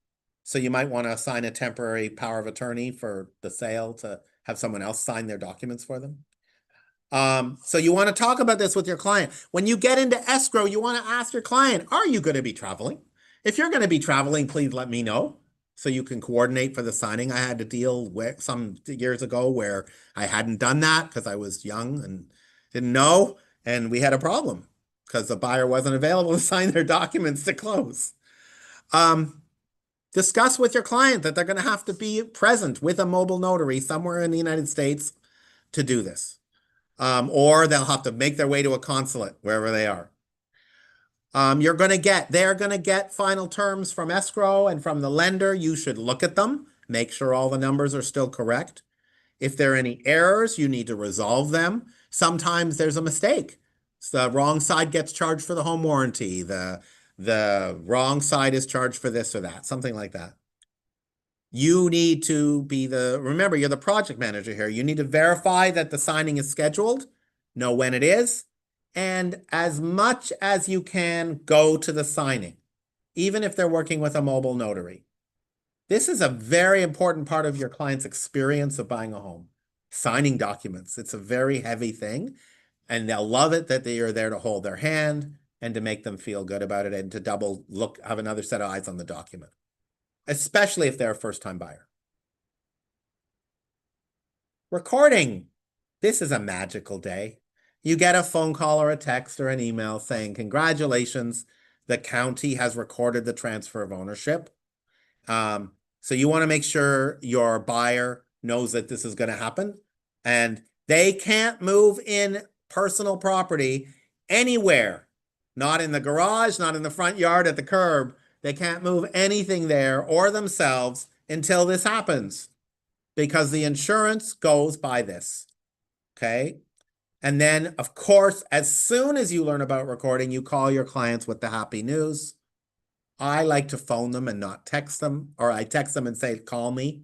So you might want to assign a temporary power of attorney for the sale to have someone else sign their documents for them. So you want to talk about this with your client. When you get into escrow, you want to ask your client, are you going to be traveling? If you're going to be traveling, please let me know so you can coordinate for the signing. I had to deal with some years ago where I hadn't done that because I was young and didn't know. And we had a problem because the buyer wasn't available to sign their documents to close. Discuss with your client that they're going to have to be present with a mobile notary somewhere in the United States to do this. Or they'll have to make their way to a consulate wherever they are. They're going to get final terms from escrow and from the lender. You should look at them, make sure all the numbers are still correct. If there are any errors, you need to resolve them. Sometimes there's a mistake. So the wrong side gets charged for the home warranty. The wrong side is charged for this or that, something like that. You need to remember, you're the project manager here. You need to verify that the signing is scheduled, know when it is, and as much as you can go to the signing, even if they're working with a mobile notary. This is a very important part of your client's experience of buying a home. Signing documents. It's a very heavy thing, and they'll love it that you're there to hold their hand and to make them feel good about it and to have another set of eyes on the document, especially if they're a first-time buyer. Recording. This is a magical day. You get a phone call or a text or an email saying, congratulations, the county has recorded the transfer of ownership. So you want to make sure your buyer knows that this is going to happen. And they can't move in personal property anywhere. Not in the garage, not in the front yard at the curb. They can't move anything there or themselves until this happens because the insurance goes by this. Okay. And then, of course, as soon as you learn about recording, you call your clients with the happy news. I like to phone them and not text them, or I text them and say, call me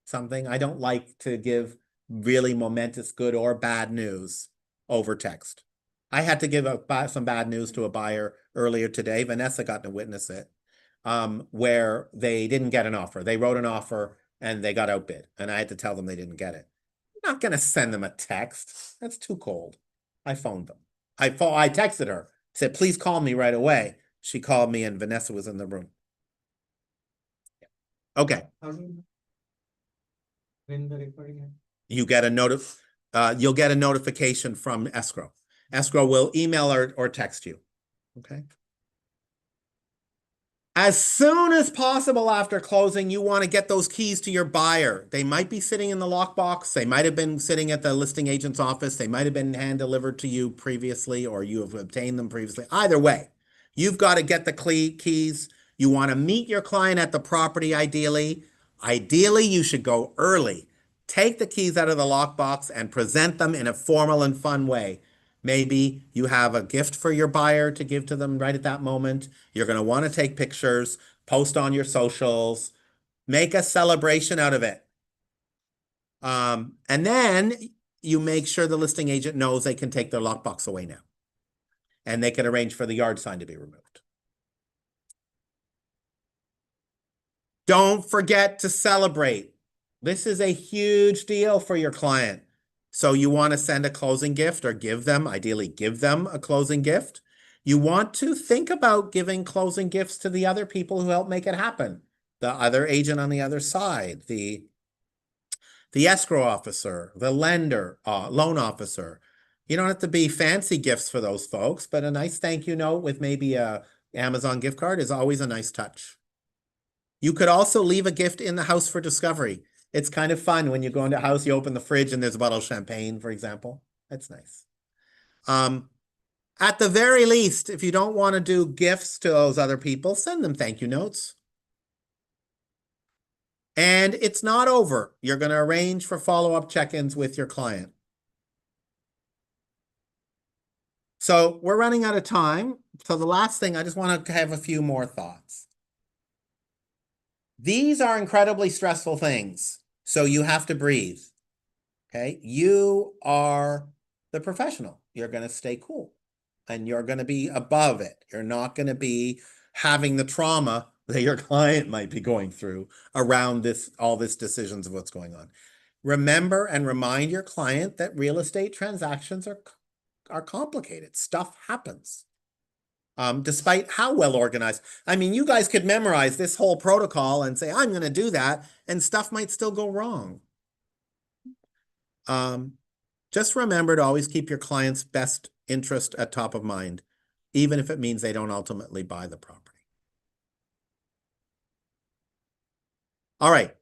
something. I don't like to give really momentous good or bad news over text. I had to give some bad news to a buyer earlier today. Vanessa got to witness it, where they didn't get an offer. They wrote an offer and they got outbid, and I had to tell them they didn't get it. I'm not going to send them a text. That's too cold. I phoned them. I texted her, said, please call me right away. She called me and Vanessa was in the room. Okay. When the recording. You'll get a notification from escrow. Escrow will email or text you. Okay. As soon as possible after closing, you want to get those keys to your buyer. They might be sitting in the lockbox. They might have been sitting at the listing agent's office. They might have been hand delivered to you previously, or you have obtained them previously. Either way, you've got to get the keys. You want to meet your client at the property, ideally. Ideally, you should go early. Take the keys out of the lockbox and present them in a formal and fun way. Maybe you have a gift for your buyer to give to them right at that moment. You're going to want to take pictures, post on your socials, make a celebration out of it. And then you make sure the listing agent knows they can take their lockbox away now. And they can arrange for the yard sign to be removed. Don't forget to celebrate. This is a huge deal for your client. So you want to send a closing gift or ideally give them a closing gift. You want to think about giving closing gifts to the other people who help make it happen. The other agent on the other side, the escrow officer, the lender, loan officer. You don't have to be fancy gifts for those folks, but a nice thank you note with maybe a Amazon gift card is always a nice touch. You could also leave a gift in the house for discovery. It's kind of fun when you go into a house, you open the fridge and there's a bottle of champagne, for example. That's nice. At the very least, if you don't want to do gifts to those other people, send them thank you notes. And it's not over. You're going to arrange for follow-up check-ins with your client. So we're running out of time. So the last thing, I just want to have a few more thoughts. These are incredibly stressful things. So you have to breathe. Okay. You are the professional. You're going to stay cool and you're going to be above it. You're not going to be having the trauma that your client might be going through around all this decisions of what's going on. Remember and remind your client that real estate transactions are complicated. Stuff happens. Despite how well organized. I mean, you guys could memorize this whole protocol and say, I'm going to do that, and stuff might still go wrong. Just remember to always keep your client's best interest at top of mind, even if it means they don't ultimately buy the property. All right.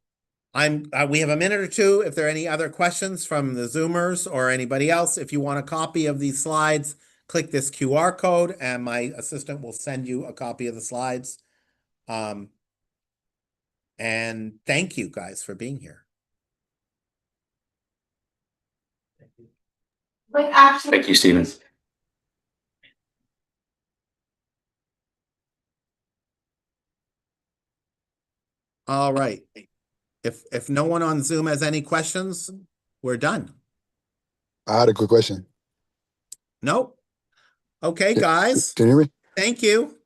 We have a minute or two. If there are any other questions from the Zoomers or anybody else, if you want a copy of these slides, click this QR code and my assistant will send you a copy of the slides. And thank you guys for being here. Thank you, Stephen. All right. If no one on Zoom has any questions, we're done. I had a quick question. Nope. Okay, guys. Can you hear me? Thank you.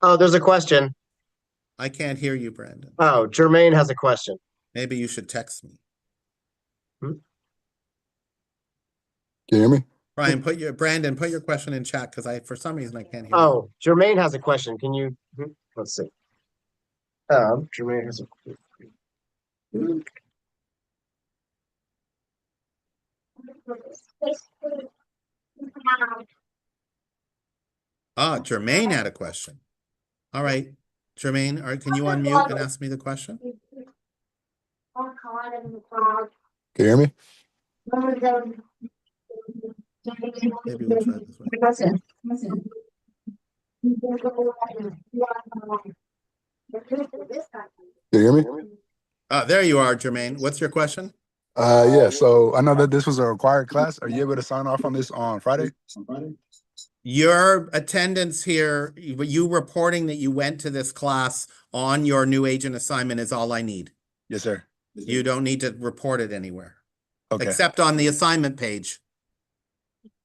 Oh, there's a question. I can't hear you, Brandon. Oh, Jermaine has a question. Maybe you should text me. Can you hear me? Brandon, put your question in chat because for some reason I can't hear you. Oh, Jermaine has a question. Can you, let's see. Jermaine has a question. Jermaine had a question. All right. Jermaine, can you unmute and ask me the question? Can you hear me? Maybe we'll try this way. Can you hear me? There you are, Jermaine. What's your question? Yeah, so I know that this was a required class. Are you able to sign off on this on Friday? Your attendance here, you reporting that you went to this class on your new agent assignment is all I need. Yes, sir. You don't need to report it anywhere. Okay. Except on the assignment page.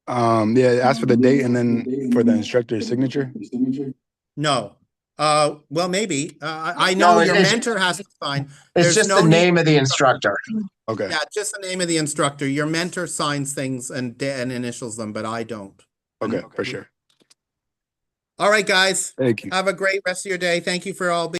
Yeah, ask for the date and then for the instructor's signature. No. Well, maybe. I know No, your it's- mentor has to sign. It's There's just no the need- name of the instructor. Okay. Yeah, just the name of the instructor. Your mentor signs things and initials them, but I don't. Okay, for sure. All right, guys. Thank you. Have a great rest of your day. Thank you for all being